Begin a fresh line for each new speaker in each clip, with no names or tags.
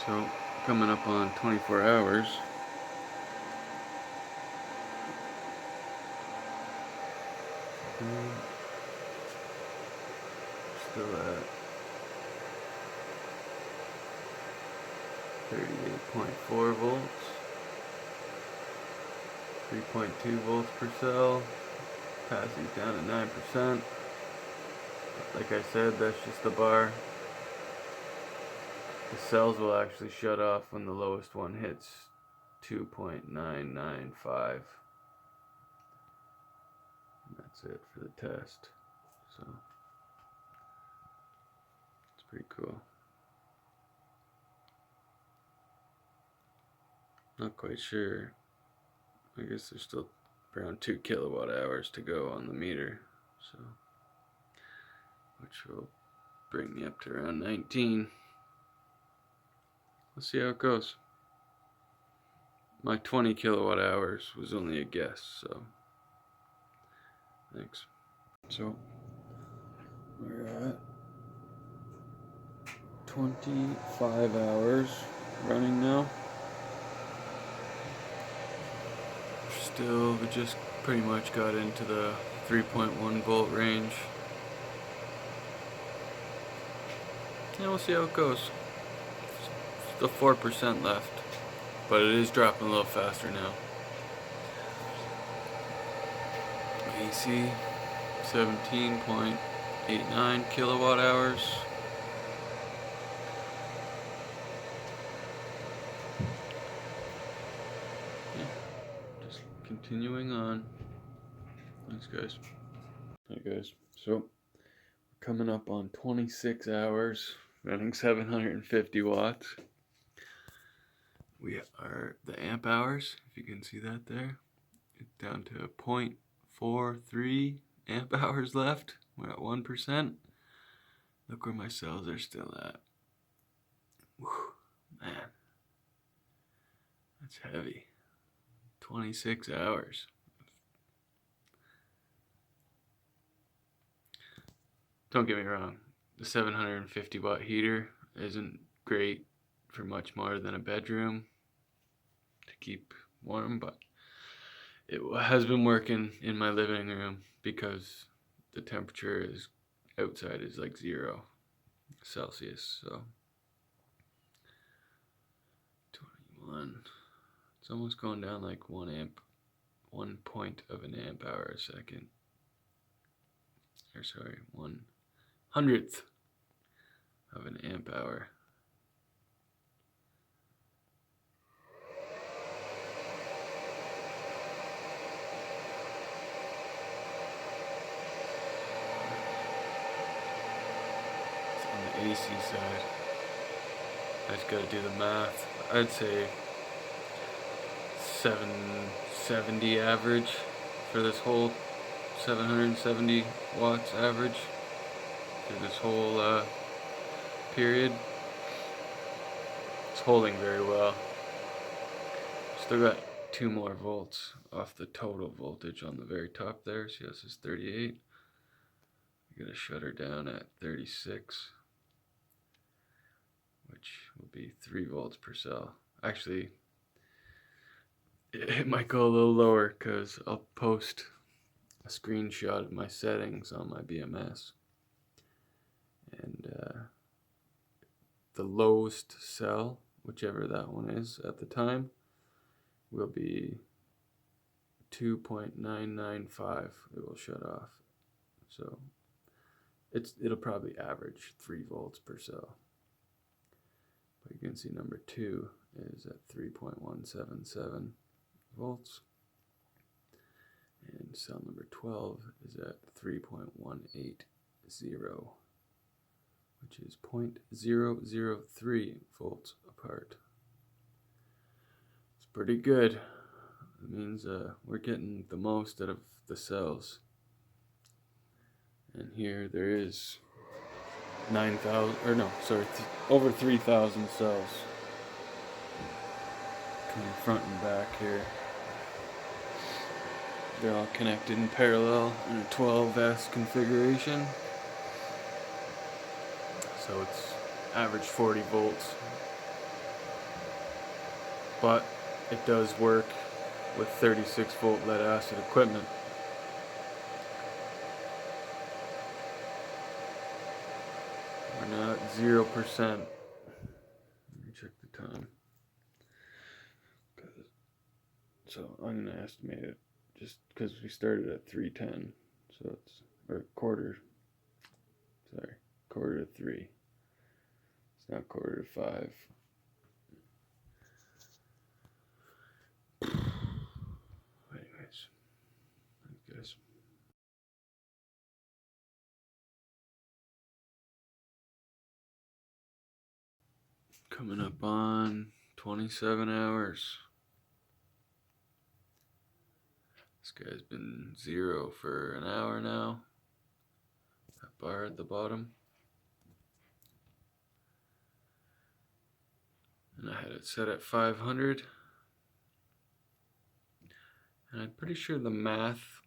So coming up on 24 hours. Still at 38.4 volts, 3.2 volts per cell. Capacity's down at 9%. Like I said, that's just the bar. The cells will actually shut off when the lowest one hits 2.995. And that's it for the test. So it's pretty cool. Not quite sure. I guess there's still around 2 kilowatt hours to go on the meter, so which will bring me up to around 19. Let's see how it goes. My 20 kilowatt hours was only a guess, so thanks. So we're at 25 hours running now. Still, we just pretty much got into the 3.1 volt range. Yeah, we'll see how it goes. Still 4% left, but it is dropping a little faster now. AC 17.89 kilowatt hours. Yeah, just continuing on. Thanks, guys. Hi, guys. So, coming up on 26 hours, running 750 watts. We are the amp hours, if you can see that there. It's down to 0.43 amp hours left. We're at 1%. Look where my cells are still at. Whew, man, that's heavy. 26 hours. Don't get me wrong, the 750 watt heater isn't great for much more than a bedroom to keep warm, but it has been working in my living room because the temperature is outside is like 0 Celsius, so 21. It's almost going down like 1 point of an amp hour a second. Or sorry, 1/100th of an amp hour. AC side. I just gotta do the math. I'd say 770 average for this whole 770 watts average for this whole period. It's holding very well. Still got 2 more volts off the total voltage on the very top there. See, this is 38. I'm gonna shut her down at 36. Which will be 3 volts per cell. Actually, it might go a little lower because I'll post a screenshot of my settings on my BMS. And the lowest cell, whichever that one is at the time, will be 2.995. It will shut off. So it'll probably average 3 volts per cell. But you can see number 2 is at 3.177 volts. And cell number 12 is at 3.180, which is 0.003 volts apart. It's pretty good. It means we're getting the most out of the cells. And here there is 9,000, or no, sorry, over 3,000 cells coming front and back here. They're all connected in parallel in a 12S configuration. So it's average 40 volts but it does work with 36 volt lead acid equipment. We're now at 0%. Let me check the time. So I'm going to estimate it just because we started at 3:10. So it's, or quarter to 3. It's now quarter to 5. Anyways, thanks guys. Coming up on 27 hours. This guy's been 0 for an hour now. That bar at the bottom. And I had it set at 500. And I'm pretty sure the math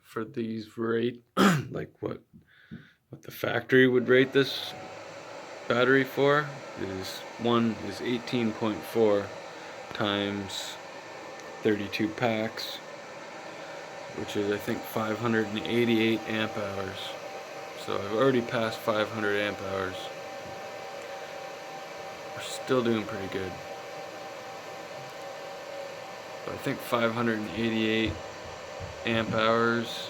for these rate, like what the factory would rate this battery for, is 18.4 times 32 packs, which is I think 588 amp hours. So I've already passed 500 amp hours. We're still doing pretty good. But I think 588 amp hours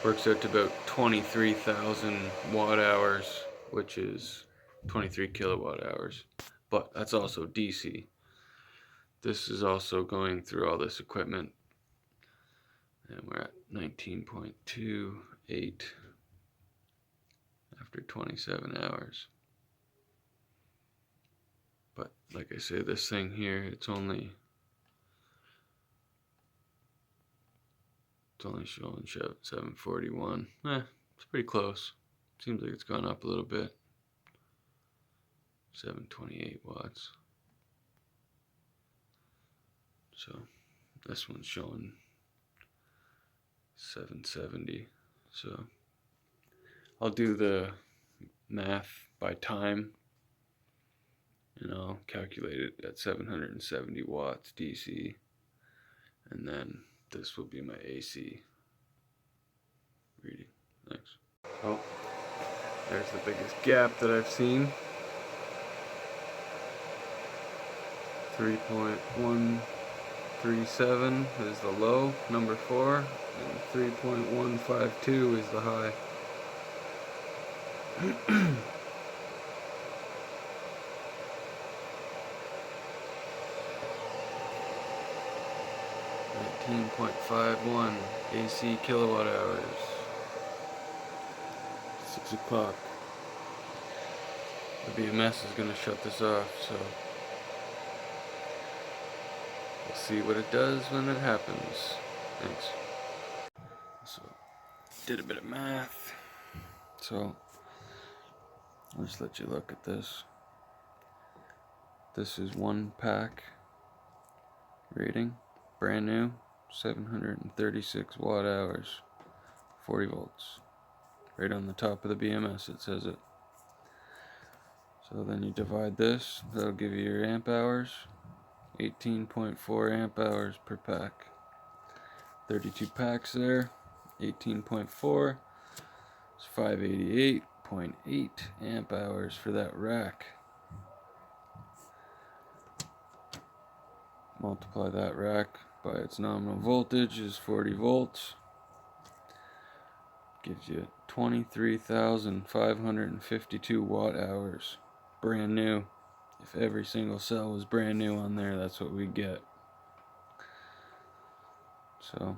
works out to about 23,000 watt hours, which is 23 kilowatt hours. But that's also DC. This is also going through all this equipment. And we're at 19.28 after 27 hours. But like I say, this thing here, it's only showing 741. It's pretty close. Seems like it's gone up a little bit. 728 watts. So this one's showing 770. So I'll do the math by time and I'll calculate it at 770 watts DC, and then this will be my AC reading. Thanks. Oh, there's the biggest gap that I've seen. 3.137 is the low, number 4, and 3.152 is the high. 19.51 AC kilowatt hours. 6 o'clock. The BMS is going to shut this off, so we'll see what it does when it happens. Thanks. So, did a bit of math. So, I'll just let you look at this. This is 1 pack rating, brand new, 736 watt hours, 40 volts. Right on the top of the BMS it says it. So then you divide this, that'll give you your amp hours, 18.4 amp hours per pack. 32 packs there, 18.4, it's 588.8 amp hours for that rack. Multiply that rack by its nominal voltage is 40 volts. Gives you 23,552 watt hours. Brand new. If every single cell was brand new on there, that's what we get. So,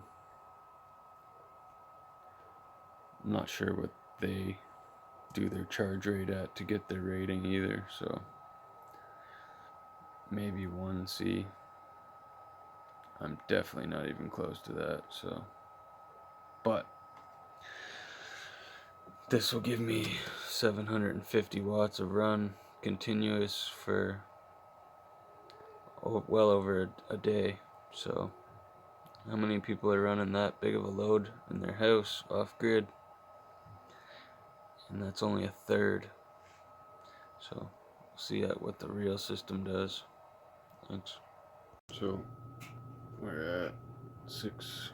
I'm not sure what they do their charge rate at to get their rating either, so maybe 1C. I'm definitely not even close to that, so. But this will give me 750 watts of run continuous for well over a day. So how many people are running that big of a load in their house off grid? And that's only a third. So we'll see what the real system does. Thanks. So we're at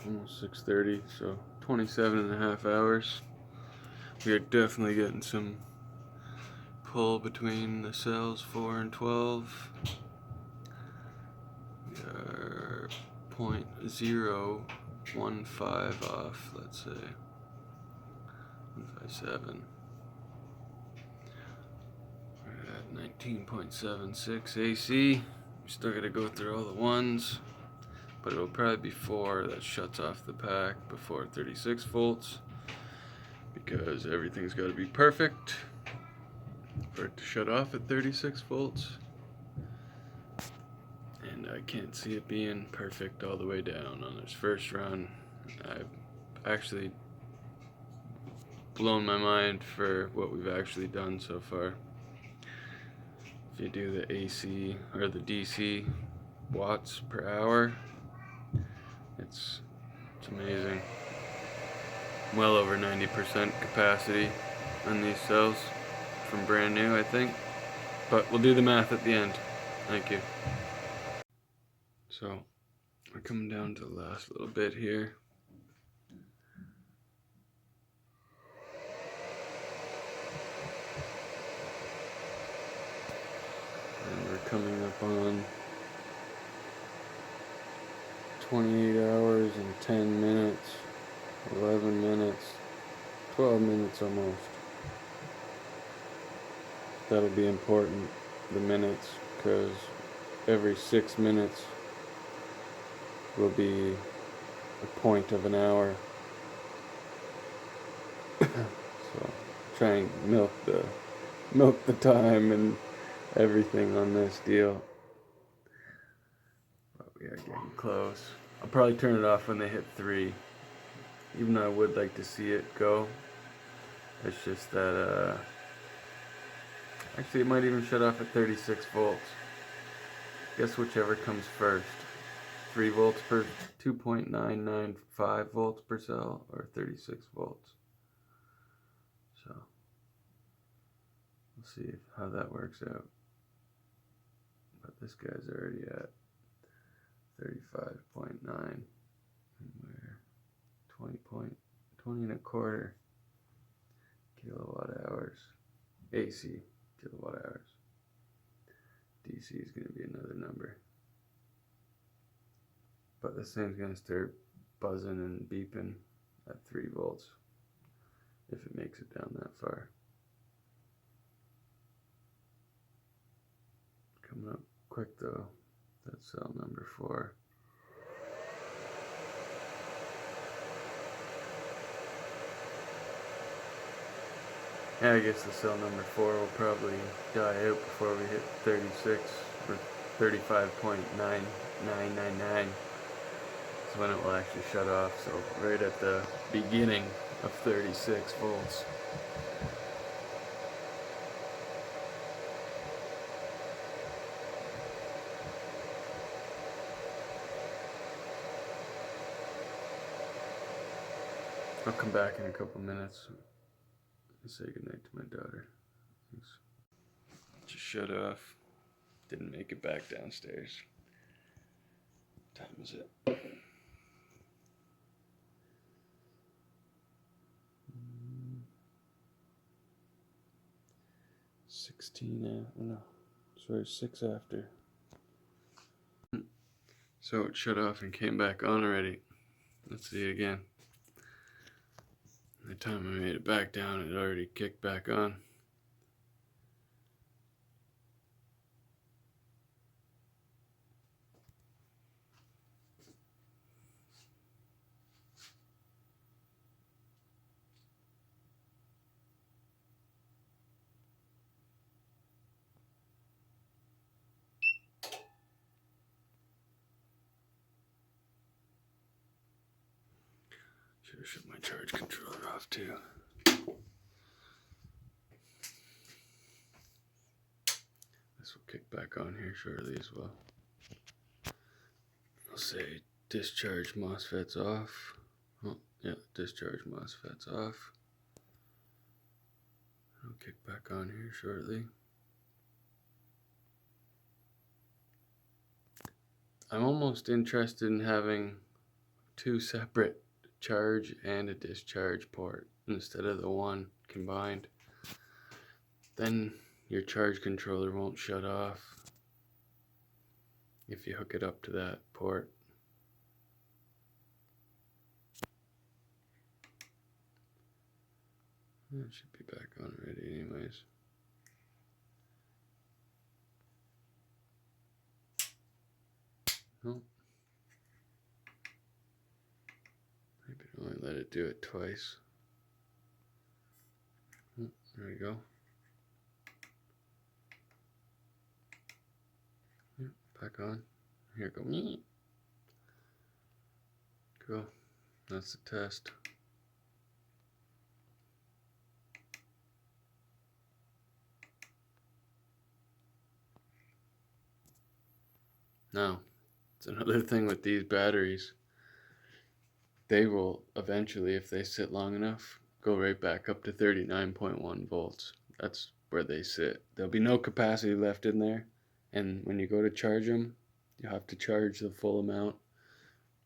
almost 6:30, so 27.5 hours. We are definitely getting some pull between the cells 4 and 12. We are 0.015 off, let's say 157. We're at 19.76 AC. We still gotta go through all the ones, but it'll probably be 4 that shuts off the pack before 36 volts, because everything's got to be perfect for it to shut off at 36 volts. And I can't see it being perfect all the way down on this first run. I've actually blown my mind for what we've actually done so far. If you do the AC or the DC watts per hour, it's amazing. Well over 90% capacity on these cells from brand new, I think. But we'll do the math at the end. Thank you. So we're coming down to the last little bit here. And we're coming up on 28 hours and 10 minutes, 11 minutes, 12 minutes almost. That'll be important, the minutes, because every 6 minutes will be a point of an hour. So try and milk the time and everything on this deal. But we are getting close. I'll probably turn it off when they hit 3. Even though I would like to see it go. It's just that actually it might even shut off at 36 volts. Guess whichever comes first. 3 volts per 2.995 volts per cell, or 36 volts. So we'll see how that works out. But this guy's already at 35.9, and we're 20 and a quarter kilowatt hours. AC kilowatt hours. DC is going to be another number. But this thing's going to start buzzing and beeping at 3 volts if it makes it down that far. Coming up quick though, that's cell number 4. Yeah, I guess the cell number 4 will probably die out before we hit 36 or 35.9999. That's when it will actually shut off, so right at the beginning of 36 volts. I'll come back in a couple minutes and say goodnight to my daughter. Thanks. Just shut off. Didn't make it back downstairs. What time is it? 6 after. So it shut off and came back on already. Let's see it again. By the time I made it back down, it already kicked back on. Should have shut my charge controller off too. This will kick back on here shortly as well. I'll say discharge MOSFETs off. Oh, yeah, discharge MOSFETs off. I'll kick back on here shortly. I'm almost interested in having two separate charge and a discharge port instead of the one combined. Then your charge controller won't shut off if you hook it up to that port. It should be back on already anyways. Nope. Maybe only let it do it twice. Oh, there we go. Yep, back on. Here we go. Cool. That's the test. Now, it's another thing with these batteries. They will eventually, if they sit long enough, go right back up to 39.1 volts. That's where they sit. There'll be no capacity left in there, and when you go to charge them, you have to charge the full amount,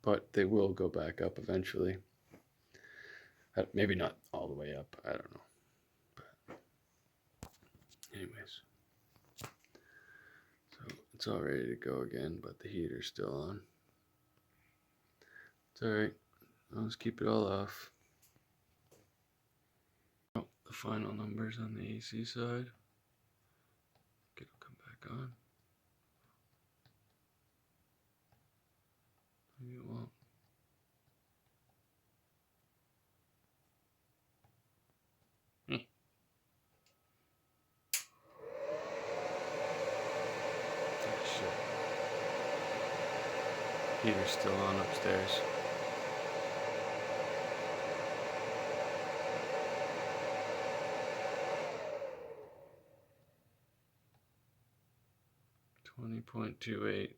but they will go back up eventually. Maybe not all the way up, I don't know. But anyways, so it's all ready to go again, but the heater's still on. It's alright. I'll just keep it all off. Oh, the final numbers on the AC side. It'll come back on. Maybe it won't. Oh, shit. Heater's still on upstairs. .28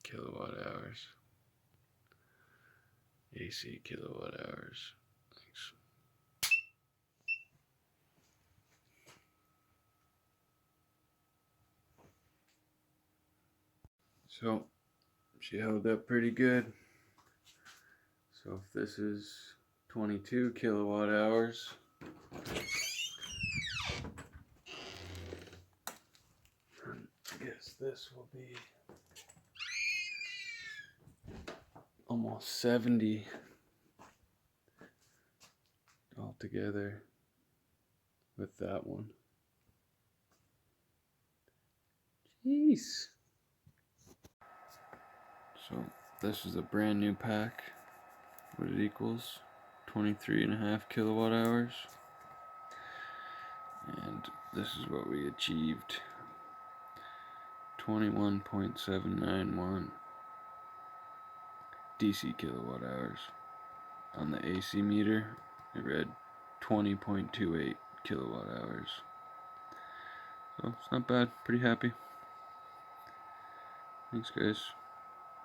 kilowatt hours. AC kilowatt hours. Thanks. So she held up pretty good. So if this is 22 kilowatt hours, I guess this will be almost 70 altogether with that one. Jeez. So this is a brand new pack. What it equals 23.5 kilowatt hours. And this is what we achieved. 21.791 DC kilowatt hours. On the AC meter, it read 20.28 kilowatt hours. So it's not bad, pretty happy. Thanks guys.